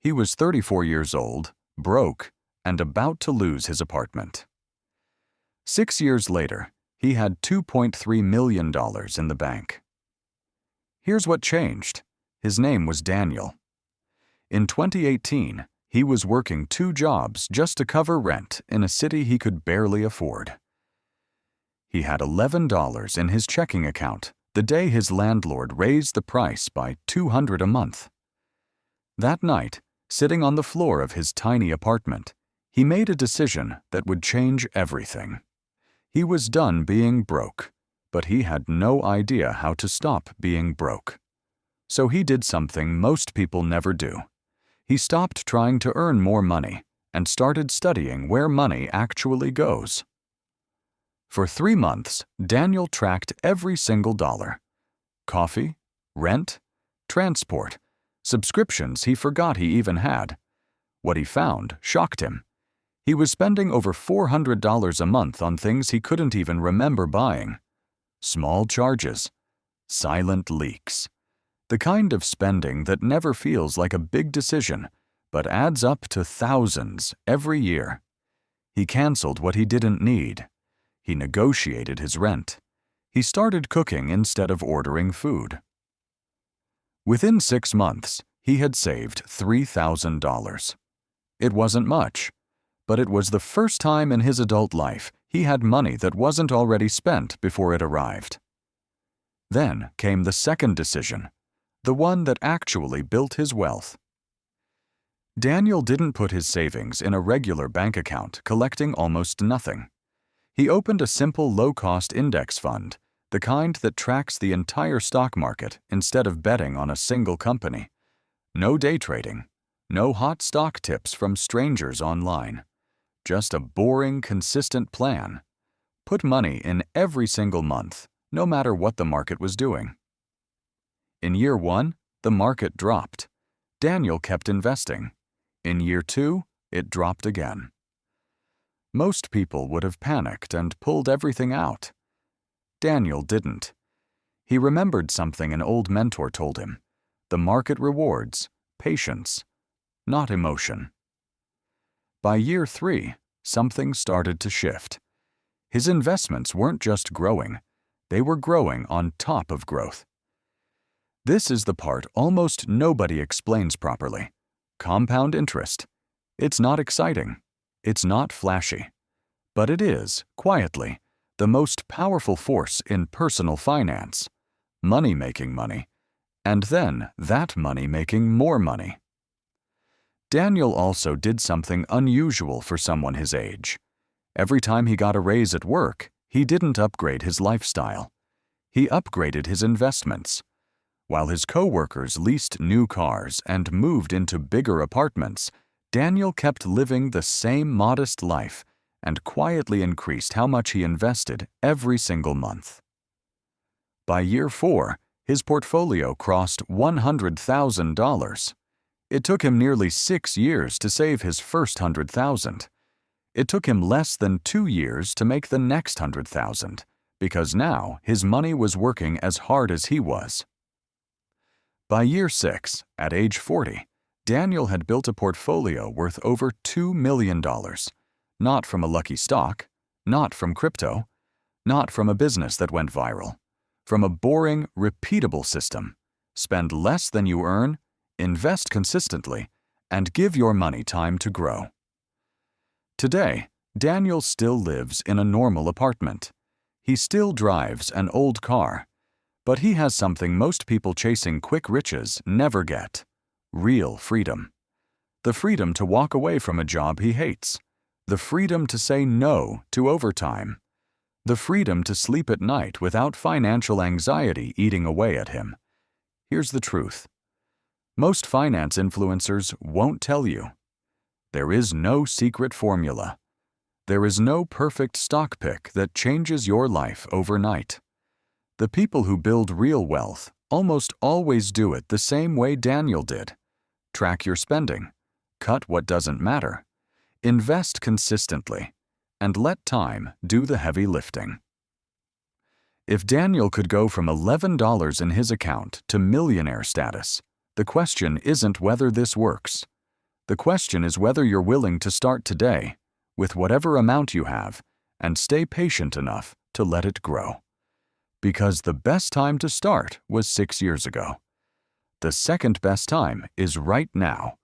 He was 34 years old, broke, and about to lose his apartment. 6 years later, he had $2.3 million in the bank. Here's what changed. His name was Daniel. In 2018, he was working 2 jobs just to cover rent in a city he could barely afford. He had $11 in his checking account the day his landlord raised the price by $200 a month. That night, sitting on the floor of his tiny apartment, he made a decision that would change everything. He was done being broke, but he had no idea how to stop being broke. So he did something most people never do. He stopped trying to earn more money and started studying where money actually goes. For 3 months, Daniel tracked every single dollar. Coffee, rent, transport, subscriptions he forgot he even had. What he found shocked him. He was spending over $400 a month on things he couldn't even remember buying. Small charges, silent leaks. The kind of spending that never feels like a big decision, but adds up to thousands every year. He canceled what he didn't need. He negotiated his rent. He started cooking instead of ordering food. Within 6 months, he had saved $3,000. It wasn't much, but it was the first time in his adult life he had money that wasn't already spent before it arrived. Then came the second decision, the one that actually built his wealth. Daniel didn't put his savings in a regular bank account collecting almost nothing. He opened a simple low-cost index fund, the kind that tracks the entire stock market instead of betting on a single company. No day trading, no hot stock tips from strangers online. Just a boring, consistent plan. Put money in every single month, no matter what the market was doing. In year 1, the market dropped. Daniel kept investing. In year 2, it dropped again. Most people would have panicked and pulled everything out. Daniel didn't. He remembered something an old mentor told him. The market rewards patience, not emotion. By year 3, something started to shift. His investments weren't just growing, they were growing on top of growth. This is the part almost nobody explains properly. Compound interest. It's not exciting. It's not flashy. But it is, quietly, the most powerful force in personal finance. Money making money. And then that money making more money. Daniel also did something unusual for someone his age. Every time he got a raise at work, he didn't upgrade his lifestyle. He upgraded his investments. While his co-workers leased new cars and moved into bigger apartments, Daniel kept living the same modest life and quietly increased how much he invested every single month. By year 4, his portfolio crossed $100,000. It took him nearly 6 years to save his first $100,000. It took him less than 2 years to make the next $100,000, because now his money was working as hard as he was. By year 6, at age 40, Daniel had built a portfolio worth over $2 million. Not from a lucky stock, not from crypto, not from a business that went viral. From a boring, repeatable system. Spend less than you earn, invest consistently, and give your money time to grow. Today, Daniel still lives in a normal apartment. He still drives an old car. But he has something most people chasing quick riches never get: real freedom. The freedom to walk away from a job he hates. The freedom to say no to overtime. The freedom to sleep at night without financial anxiety eating away at him. Here's the truth. Most finance influencers won't tell you. There is no secret formula. There is no perfect stock pick that changes your life overnight. The people who build real wealth almost always do it the same way Daniel did. Track your spending. Cut what doesn't matter. Invest consistently. And let time do the heavy lifting. If Daniel could go from $11 in his account to millionaire status, the question isn't whether this works. The question is whether you're willing to start today, with whatever amount you have, and stay patient enough to let it grow. Because the best time to start was 6 years ago. The second best time is right now,